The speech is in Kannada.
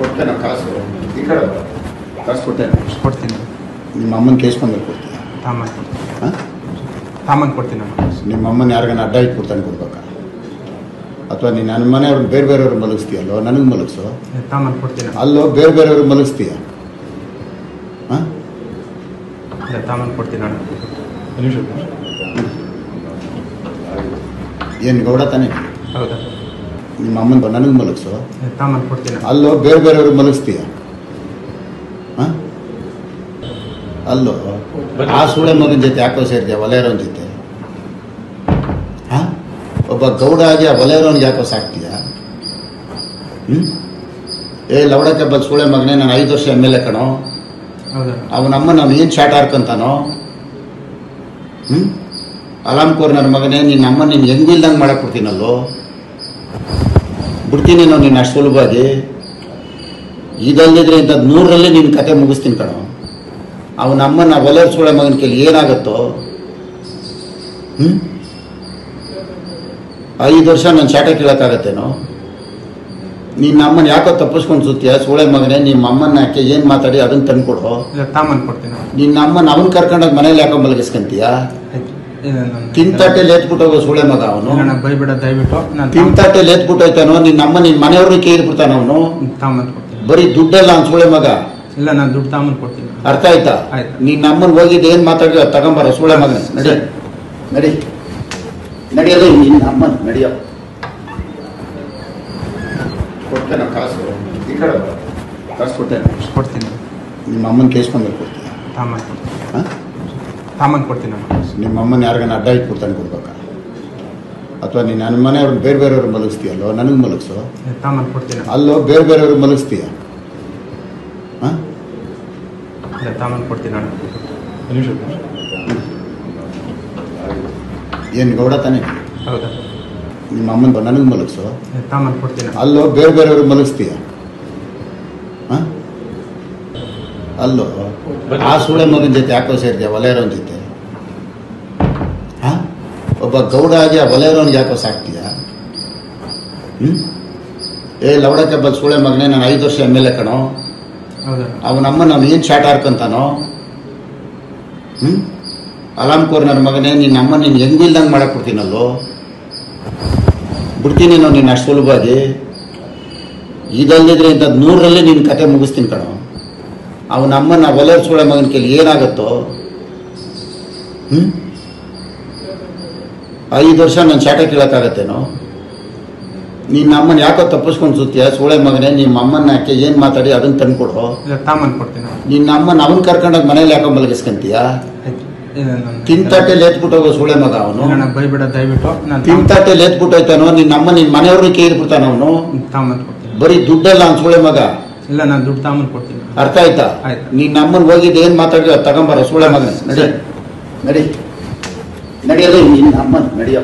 ಕೊಡ್ತೇನೆ ಕಾಸು ಈ ಕಡೆ ಕಾಸು ಕೊಡ್ತೀನಿ. ನಿಮ್ಮ ಅಮ್ಮನ ಕೇಸ್ಕೊಂಡ್ಮೇಲೆ ಕೊಡ್ತೀಯ? ತಾಮನ್ ಕೊಡ್ತೀನಿ. ನಿಮ್ಮ ಅಮ್ಮನ ಯಾರಿಗಾನ ಅಡ್ಡ ಇಟ್ಬಿಡ್ತಾನೆ ಕೊಡ್ಬೇಕಾ? ಅಥವಾ ನೀನು ನನ್ನ ಮನೆಯವ್ರನ್ನ ಬೇರೆ ಬೇರೆಯವ್ರು ಮಲಗಿಸ್ತೀಯಲ್ಲೋ, ನನಗೆ ಮಲಗಿಸೋ. ತಾಮನ್ ಕೊಡ್ತೀನಿ. ಅಲ್ಲೋ ಬೇರೆ ಬೇರೆಯವ್ರು ಮಲಗಿಸ್ತೀಯ? ತಾಮನ್ ಕೊಡ್ತೀನಿ. ಏನು ಗೌಡ ತಾನೆ? ಹೌದಾ? ನಿಮ್ಮ ಅಮ್ಮನ ನನಗೆ ಮಲಗಿಸೋ. ತಾಮನ್ ಕೊಡ್ತೀನಿ. ಅಲ್ಲೋ ಬೇರೆ ಬೇರೆಯವ್ರು ಮಲಗಿಸ್ತೀಯ? ಅಲ್ಲೋ ಆ ಸೂಳೆ ಮಗನ ಜೊತೆ ಯಾಕೋ ಸೇರ್ತೀಯ? ವಲಯರೋನ್ ಜೊತೆ ಒಬ್ಬ ಗೌಡ ಆಗಿ ಆ ವಲಯರೋನ್ಗೆ ಯಾಕೋ ಸಾಕ್ತೀಯ? ಲವಡಕ್ಕೆ ಬಲ್ ಸೂಳೆ ಮಗನೇ, ನಾನು 5 ವರ್ಷ MLA ಕಣೋ. ಅವನಮ್ಮ ನಾವು ಏನು ಶಾಟ್ ಹಾರ್ಕಂತಾನೋ? ಅಲಾಮ್ ಕೋರ್ ನನ್ನ ಮಗನೇ, ನಿನ್ನ ಅಮ್ಮ ನೀನು ಹೆಂಗೂ ಇಲ್ದಂಗೆ ಮಾಡಕ್ಕೆ ಕೊಡ್ತೀನಲ್ಲೋ. ಬಿಡ್ತೀನಿ ನಾವು ನಿನ್ನ ಅಷ್ಟು ಸುಲಭವಾಗಿ. ಇದಲ್ಲದಿದ್ರೆ ಇಂಥದ್ದು 100ರಲ್ಲಿ ನಿನ್ನ ಕತೆ ಮುಗಿಸ್ತೀನಿ ಕಣೋ. ಅವನಮ್ಮನ ವಲಯರ್ ಸೂಳೆ ಮಗನ ಕೈಲಿ ಏನಾಗುತ್ತೋ? 5 ವರ್ಷ ನನ್ನ ಶಾಟ ಕೇಳೋಕ್ಕಾಗತ್ತೇನೋ? ನಿನ್ನ ಅಮ್ಮನ ಯಾಕೋ ತಪ್ಪಿಸ್ಕೊಂಡು ಸುತ್ತೀಯ? ಸೂಳೆ ಮಗನೇ, ನಿಮ್ಮ ಅಮ್ಮನ ಯಾಕೆ ಏನು ಮಾತಾಡಿ ಅದನ್ನು ತಂದ್ಕೊಡು. ತಾಮನ್ ಕೊಡ್ತೀನಿ. ನಿನ್ನ ಅಮ್ಮನ ಅವನ್ ಕರ್ಕೊಂಡೋಗಿ ಮನೇಲಿ ಯಾಕೋ ಮಲಗಿಸ್ಕೊಂತೀಯ? ತಿಂತಾಟೆಲ್ಲಿ ಎತ್ಬಿಟ್ಟು ಹೋಗೋ ಸೂಳೆ ಮಗ ಅವನು. ಬೈಬಿಡ ದಯವಿಟ್ಟು. ತಿಂತಾಟೆಲ್ಲಿ ಎತ್ಬಿಟ್ಟು ಹೋಯ್ತಾನೋ ನಿನ್ನ ಅಮ್ಮ, ನಿನ್ನ ಮನೆಯವ್ರಿಗೆ ಕೇಳ್ಬಿಡ್ತಾನ ಅವನು. ತಾಮನ್ ಕೊಡ್ತೀನಿ. ಬರೀ ದುಡ್ಡಲ್ಲ ಅವ್ನು ಸೂಳೆ ಮಗ. ಇಲ್ಲ, ನಾನು ದುಡ್ಡು ತಾಮನ್ ಕೊಡ್ತೀನಿ. ಅರ್ಥ ಆಯ್ತಾ? ನಿನ್ನ ಅಮ್ಮನ ಹೋಗಿದ್ದು ಏನು ಮಾತಾಡಿದ ತಗೊಂಬಾರ ಸೂಳೆ ಮಗನೇ. ನಡಿ ನಡಿ ನಡಿಯೋದು ನಿನ್ನ ಅಮ್ಮನ ನಡಿಯೋ. ಕೊಡ್ತೇನೆ ಕಾಸು ಈ ಕಡೆ ಕಾಸು ಕೊಡ್ತೀನಿ. ನಿಮ್ಮ ಅಮ್ಮನ ಕೇಸ್ಕೊಂಡ್ಮೇಲೆ ಕೊಡ್ತೀಯ? ತಾಮನ್ ಕೊಡ್ತೀನಿ. ನಿಮ್ಮ ಅಮ್ಮನ ಯಾರಿಗಾನ ಅಡ್ಡ ಇಟ್ಬಿಡ್ತಾನೆ ಕೊಡ್ಬೇಕಾ? ಅಥವಾ ನೀನು ನನ್ನ ಮನೆಯವ್ರನ್ನ ಬೇರೆ ಬೇರೆಯವ್ರು ಮಲಗಿಸ್ತೀಯಲ್ಲೋ, ನನಗೆ ಮಲಗಿಸೋ. ತಾಮನ್ ಕೊಡ್ತೀನಿ. ಅಲ್ಲೋ ಬೇರೆ ಬೇರೆಯವ್ರು ಮಲಗಿಸ್ತೀಯ? ತಾಮನ್ ಕೊಡ್ತೀನಿ. ಏನು ಗೌಡ ತಾನೆ? ಹೌದಾ? ನಿಮ್ಮ ಅಮ್ಮನ ನನಗೆ ಮಲಗಿಸೋ. ತಾಮನ್ ಕೊಡ್ತೀನಿ. ಅಲ್ಲೋ ಬೇರೆ ಬೇರೆಯವ್ರು ಮಲಗಿಸ್ತೀಯ? ಅಲ್ಲೋ ಆ ಸೂಳೆ ಮಗನ ಜೊತೆ ಯಾಕೋ ಸೇರ್ತೀಯ? ವಲಯರೋನ್ ಜೊತೆ ಒಬ್ಬ ಗೌಡ ಆಗಿ ಆ ವಲಯರೋನ್ಗೆ ಯಾಕೋ ಸಾಕ್ತೀಯ? ಲವಡಕ್ಕೆ ಬಲ್ ಸೂಳೆ ಮಗನೇ, ನಾನು 5 ವರ್ಷ MLA ಕಣೋ. ಅವನಮ್ಮ ನಾವು ಏನು ಶಾಟ್ ಹಾರ್ಕಂತಾನೋ? ಅಲಾಮ್ ಕೋರ್ ನನ್ನ ಮಗನೇ, ನಿನ್ನ ಅಮ್ಮ ನೀನು ಹೆಂಗೂ ಇಲ್ದಂಗೆ ಮಾಡಕ್ಕೆ ಕೊಡ್ತೀನಲ್ಲೋ. ಬಿಡ್ತೀನಿ ನಾವು ನಿನ್ನ ಅಷ್ಟು ಸುಲಭವಾಗಿ. ಇದಲ್ಲದಿದ್ರೆ ಇಂಥದ್ದು 100ರಲ್ಲಿ ನಿನ್ನ ಕತೆ ಮುಗಿಸ್ತೀನಿ ಕಣೋ. ಅವನಮ್ಮನ ವಲಯರ್ ಸೂಳೆ ಮಗನ ಕೈಲಿ ಏನಾಗುತ್ತೋ? 5 ವರ್ಷ ನನ್ನ ಶಾಟ ಕೇಳೋಕ್ಕಾಗತ್ತೇನೋ? ನಿನ್ನ ಅಮ್ಮನ ಯಾಕೋ ತಪ್ಪಿಸ್ಕೊಂಡು ಸುತ್ತೀಯ? ಸೂಳೆ ಮಗನೇ, ನಿಮ್ಮ ಅಮ್ಮನ ಯಾಕೆ ಏನು ಮಾತಾಡಿ ಅದನ್ನು ತಂದ್ಕೊಡು. ತಾಮನ್ ಕೊಡ್ತೀನಿ. ನಿನ್ನ ಅಮ್ಮನ ಅವನ್ ಕರ್ಕೊಂಡೋಗಿ ಮನೇಲಿ ಯಾಕೋ ಮಲಗಿಸ್ಕೊಂತೀಯ? ತಿಂತಾಟೆಲ್ಲಿ ಎತ್ಬಿಟ್ಟು ಹೋಗೋ ಸೂಳೆ ಮಗ ಅವನು. ಬೈಬಿಡ ದಯವಿಟ್ಟು. ತಿಂತಾಟೆಲ್ಲಿ ಎತ್ಬಿಟ್ಟು ಹೋಯ್ತಾನೋ ನಿನ್ನ ಅಮ್ಮ, ನಿನ್ನ ಮನೆಯವ್ರಿಗೆ ಕೇಳ್ಬಿಡ್ತಾನ ಅವನು. ತಾಮನ್ ಕೊಡ್ತೀನಿ. ಬರೀ ದುಡ್ಡಲ್ಲ ಅವ್ನು ಸೂಳೆ ಮಗ. ಇಲ್ಲ, ನಾನು ದುಡ್ಡು ತಾಮನ್ ಕೊಡ್ತೀನಿ. ಅರ್ಥ ಆಯ್ತಾ? ನಿನ್ನ ಅಮ್ಮನ ಹೋಗಿದ್ದು ಏನು ಮಾತಾಡಿದ ತಗೊಂಬಾರ ಸೂಳೆ ಮಗನೇ. ನಡಿ ನಡಿ ನಡಿಯೋದು ನಿನ್ನ ಅಮ್ಮನ ನಡಿಯೋ.